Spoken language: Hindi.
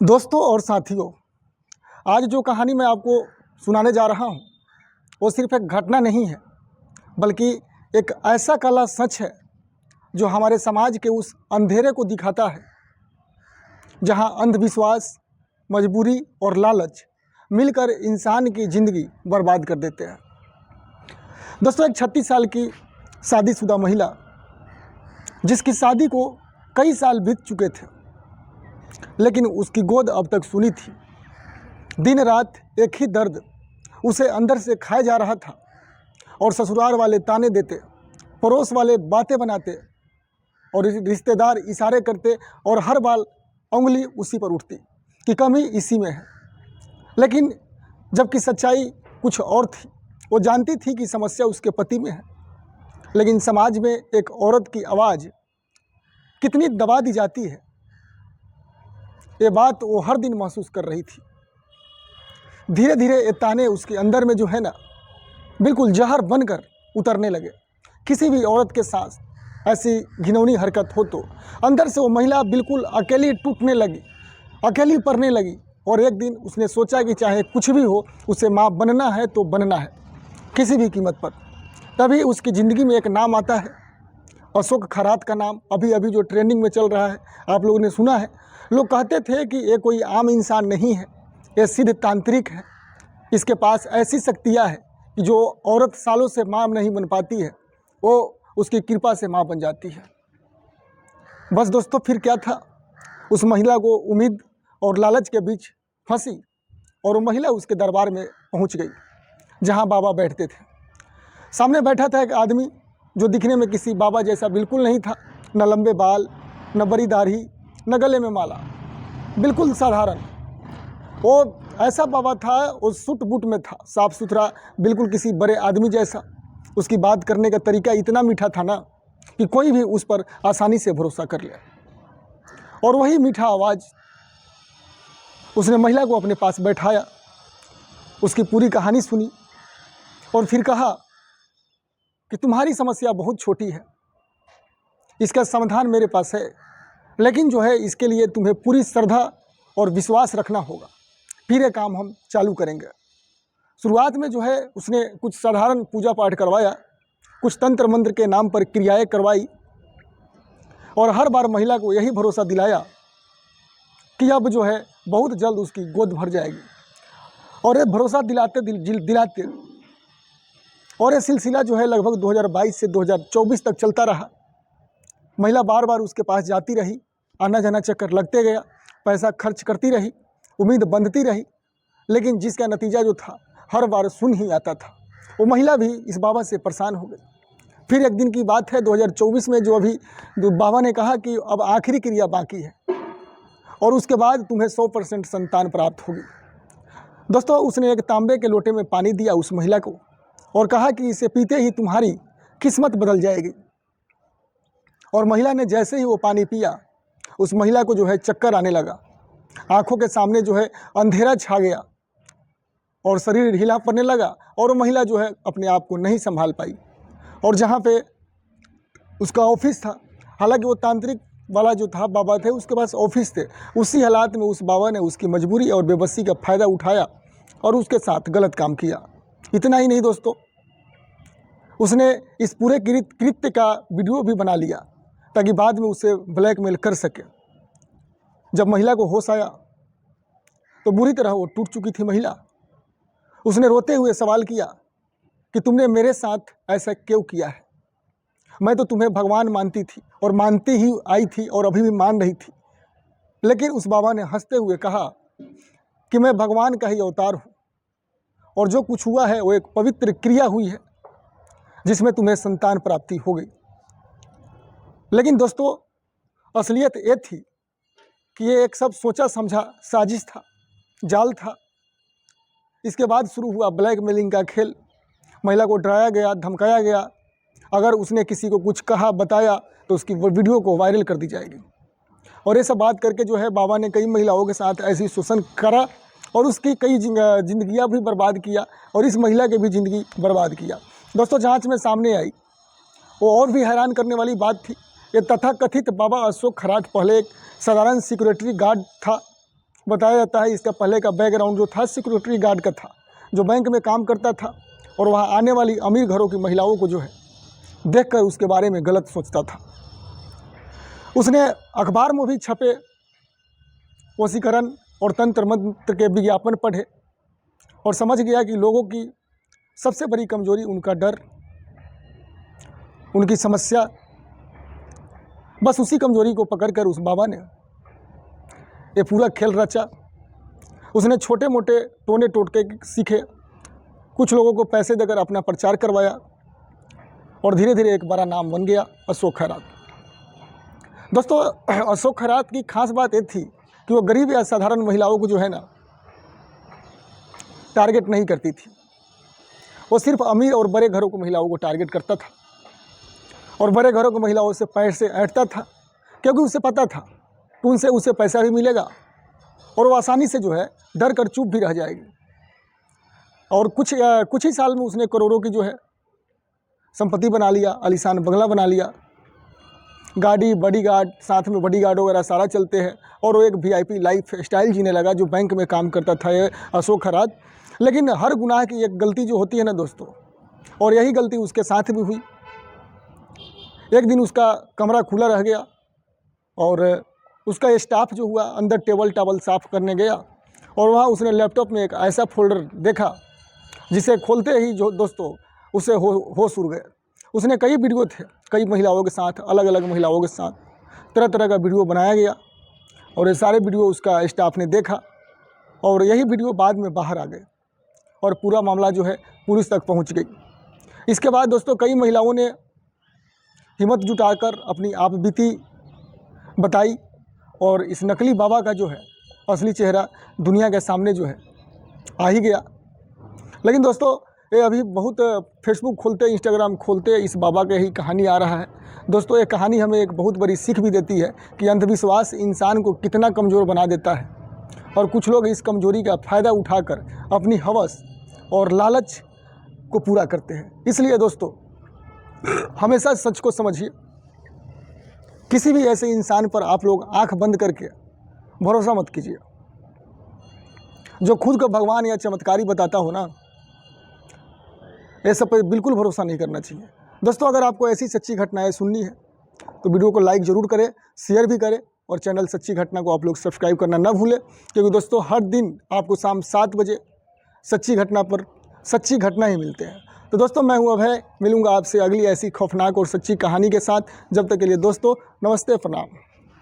दोस्तों और साथियों, आज जो कहानी मैं आपको सुनाने जा रहा हूँ वो सिर्फ एक घटना नहीं है, बल्कि एक ऐसा काला सच है जो हमारे समाज के उस अंधेरे को दिखाता है जहाँ अंधविश्वास, मजबूरी और लालच मिलकर इंसान की ज़िंदगी बर्बाद कर देते हैं। दोस्तों, एक 36 साल की शादीशुदा महिला जिसकी शादी को कई साल बीत चुके थे, लेकिन उसकी गोद अब तक सुनी थी। दिन रात एक ही दर्द उसे अंदर से खाया जा रहा था और ससुराल वाले ताने देते, पड़ोस वाले बातें बनाते और रिश्तेदार इशारे करते और हर बार उंगली उसी पर उठती कि कमी इसी में है। लेकिन जबकि सच्चाई कुछ और थी। वो जानती थी कि समस्या उसके पति में है, लेकिन समाज में एक औरत की आवाज़ कितनी दबा दी जाती है, ये बात वो हर दिन महसूस कर रही थी। धीरे धीरे ये ताने उसके अंदर में जो है ना, बिल्कुल जहर बनकर उतरने लगे। किसी भी औरत के साथ ऐसी घिनौनी हरकत हो तो अंदर से वो महिला बिल्कुल अकेली टूटने लगी, अकेली पड़ने लगी। और एक दिन उसने सोचा कि चाहे कुछ भी हो, उसे माँ बनना है तो बनना है, किसी भी कीमत पर। तभी उसकी ज़िंदगी में एक नाम आता है, अशोक खरात का नाम। अभी अभी जो ट्रेंडिंग में चल रहा है, आप लोगों ने सुना है। लोग कहते थे कि ये कोई आम इंसान नहीं है, ये सिद्ध तांत्रिक है। इसके पास ऐसी शक्तियाँ हैं कि जो औरत सालों से माँ नहीं बन पाती है, वो उसकी कृपा से माँ बन जाती है। बस दोस्तों, फिर क्या था, उस महिला को उम्मीद और लालच के बीच फंसी और वो महिला उसके दरबार में पहुंच गई जहां बाबा बैठते थे। सामने बैठा था एक आदमी जो दिखने में किसी बाबा जैसा बिल्कुल नहीं था। न लंबे बाल, न बड़ी दाढ़ी, न गले में माला, बिल्कुल साधारण। वो ऐसा बाबा था, वो सूट बूट में था, साफ़ सुथरा, बिल्कुल किसी बड़े आदमी जैसा। उसकी बात करने का तरीका इतना मीठा था ना कि कोई भी उस पर आसानी से भरोसा कर ले। और वही मीठा आवाज़ उसने महिला को अपने पास बैठाया, उसकी पूरी कहानी सुनी और फिर कहा कि तुम्हारी समस्या बहुत छोटी है, इसका समाधान मेरे पास है, लेकिन जो है इसके लिए तुम्हें पूरी श्रद्धा और विश्वास रखना होगा, फिर ये काम हम चालू करेंगे। शुरुआत में जो है उसने कुछ साधारण पूजा पाठ करवाया, कुछ तंत्र मंत्र के नाम पर क्रियाएं करवाई और हर बार महिला को यही भरोसा दिलाया कि अब जो है बहुत जल्द उसकी गोद भर जाएगी। और ये भरोसा दिलाते दिलाते और ये सिलसिला जो है लगभग 2022 से 2024 तक चलता रहा। महिला बार बार उसके पास जाती रही, आना जाना चक्कर लगते गया, पैसा खर्च करती रही, उम्मीद बंधती रही, लेकिन जिसका नतीजा जो था हर बार सुन ही आता था। वो महिला भी इस बाबा से परेशान हो गई। फिर एक दिन की बात है 2024 में, जो अभी बाबा ने कहा कि अब आखिरी क्रिया बाकी है और उसके बाद तुम्हें 100% संतान प्राप्त होगी। दोस्तों, उसने एक तांबे के लोटे में पानी दिया उस महिला को और कहा कि इसे पीते ही तुम्हारी किस्मत बदल जाएगी। और महिला ने जैसे ही वो पानी पिया, उस महिला को जो है चक्कर आने लगा, आंखों के सामने जो है अंधेरा छा गया और शरीर ढीला पड़ने लगा और वो महिला जो है अपने आप को नहीं संभाल पाई। और जहाँ पे उसका ऑफिस था, हालांकि वो तांत्रिक वाला जो था बाबा थे, उसके पास ऑफिस थे, उसी हालात में उस बाबा ने उसकी मजबूरी और बेबसी का फ़ायदा उठाया और उसके साथ गलत काम किया। इतना ही नहीं दोस्तों, उसने इस पूरे कृत्य का वीडियो भी बना लिया ताकि बाद में उसे ब्लैकमेल कर सके। जब महिला को होश आया तो बुरी तरह वो टूट चुकी थी महिला। उसने रोते हुए सवाल किया कि तुमने मेरे साथ ऐसा क्यों किया है? मैं तो तुम्हें भगवान मानती थी और मानती ही आई थी और अभी भी मान रही थी। लेकिन उस बाबा ने हंसते हुए कहा कि मैं भगवान का ही अवतार हूँ और जो कुछ हुआ है वो एक पवित्र क्रिया हुई है जिसमें तुम्हें संतान प्राप्ति हो गई। लेकिन दोस्तों, असलियत ये थी कि ये एक सब सोचा समझा साजिश था, जाल था। इसके बाद शुरू हुआ ब्लैकमेलिंग का खेल। महिला को डराया गया, धमकाया गया, अगर उसने किसी को कुछ कहा बताया तो उसकी वीडियो को वायरल कर दी जाएगी। और ये सब बात करके जो है बाबा ने कई महिलाओं के साथ ऐसी शोषण करा और उसकी कई जिंदगियां भी बर्बाद किया और इस महिला की भी ज़िंदगी बर्बाद किया। दोस्तों, जांच में सामने आई वो और भी हैरान करने वाली बात थी। ये तथाकथित बाबा अशोक खरात पहले एक साधारण सिक्योरिटी गार्ड था, बताया जाता है इसका पहले का बैकग्राउंड जो था सिक्योरिटी गार्ड का था, जो बैंक में काम करता था और वहाँ आने वाली अमीर घरों की महिलाओं को जो है देखकर उसके बारे में गलत सोचता था। उसने अखबार में भी छपे वशीकरण और तंत्र मंत्र के विज्ञापन पढ़े और समझ गया कि लोगों की सबसे बड़ी कमजोरी उनका डर, उनकी समस्या। बस उसी कमजोरी को पकड़कर उस बाबा ने ये पूरा खेल रचा। उसने छोटे मोटे टोने टोटके सीखे, कुछ लोगों को पैसे देकर अपना प्रचार करवाया और धीरे धीरे एक बड़ा नाम बन गया अशोक खैरात। दोस्तों, अशोक खैरात की खास बात ये थी कि वो गरीब या साधारण महिलाओं को जो है ना टारगेट नहीं करती थी। वो सिर्फ अमीर और बड़े घरों को महिलाओं को टारगेट करता था और बड़े घरों की महिलाओं से पैसे ऐंठता था, क्योंकि उसे पता था कि उनसे उसे पैसा भी मिलेगा और वो आसानी से जो है डर कर चुप भी रह जाएगी। और कुछ ही साल में उसने करोड़ों की जो है संपत्ति बना लिया, आलीशान बंगला बना लिया, गाड़ी, बॉडीगार्ड, साथ में बॉडीगार्ड वगैरह सारा चलते हैं और वो एक वीआईपी लाइफ स्टाइल जीने लगा जो बैंक में काम करता था ये अशोक खैरात। लेकिन हर गुनाह की एक गलती जो होती है ना दोस्तों, और यही गलती उसके साथ भी हुई। एक दिन उसका कमरा खुला रह गया और उसका स्टाफ जो हुआ अंदर टेबल टाबल साफ़ करने गया और वहाँ उसने लैपटॉप में एक ऐसा फोल्डर देखा जिसे खोलते ही जो दोस्तों उसे होश उड़ गए। उसने कई वीडियो थे, कई महिलाओं के साथ, अलग अलग महिलाओं के साथ तरह तरह का वीडियो बनाया गया और ये सारे वीडियो उसका स्टाफ ने देखा और यही वीडियो बाद में बाहर आ गए और पूरा मामला जो है पुलिस तक पहुंच गई। इसके बाद दोस्तों कई महिलाओं ने हिम्मत जुटाकर अपनी आप बीती बताई और इस नकली बाबा का जो है असली चेहरा दुनिया के सामने जो है आ ही गया। लेकिन दोस्तों ये अभी बहुत फेसबुक खोलते, इंस्टाग्राम खोलते इस बाबा के ही कहानी आ रहा है। दोस्तों ये कहानी हमें एक बहुत बड़ी सीख भी देती है कि अंधविश्वास इंसान को कितना कमज़ोर बना देता है और कुछ लोग इस कमज़ोरी का फ़ायदा उठाकर अपनी हवस और लालच को पूरा करते हैं। इसलिए दोस्तों हमेशा सच को समझिए। किसी भी ऐसे इंसान पर आप लोग आंख बंद करके भरोसा मत कीजिए। जो खुद को भगवान या चमत्कारी बताता हो ना, ये सब पर बिल्कुल भरोसा नहीं करना चाहिए। दोस्तों अगर आपको ऐसी सच्ची घटनाएं सुननी है तो वीडियो को लाइक ज़रूर करें, शेयर भी करें और चैनल सच्ची घटना को आप लोग सब्सक्राइब करना ना भूलें, क्योंकि दोस्तों हर दिन आपको शाम 7 बजे सच्ची घटना पर सच्ची घटना ही मिलते हैं। तो दोस्तों मैं हूं अभय, मिलूंगा आपसे अगली ऐसी खौफनाक और सच्ची कहानी के साथ। जब तक के लिए दोस्तों नमस्ते, प्रणाम।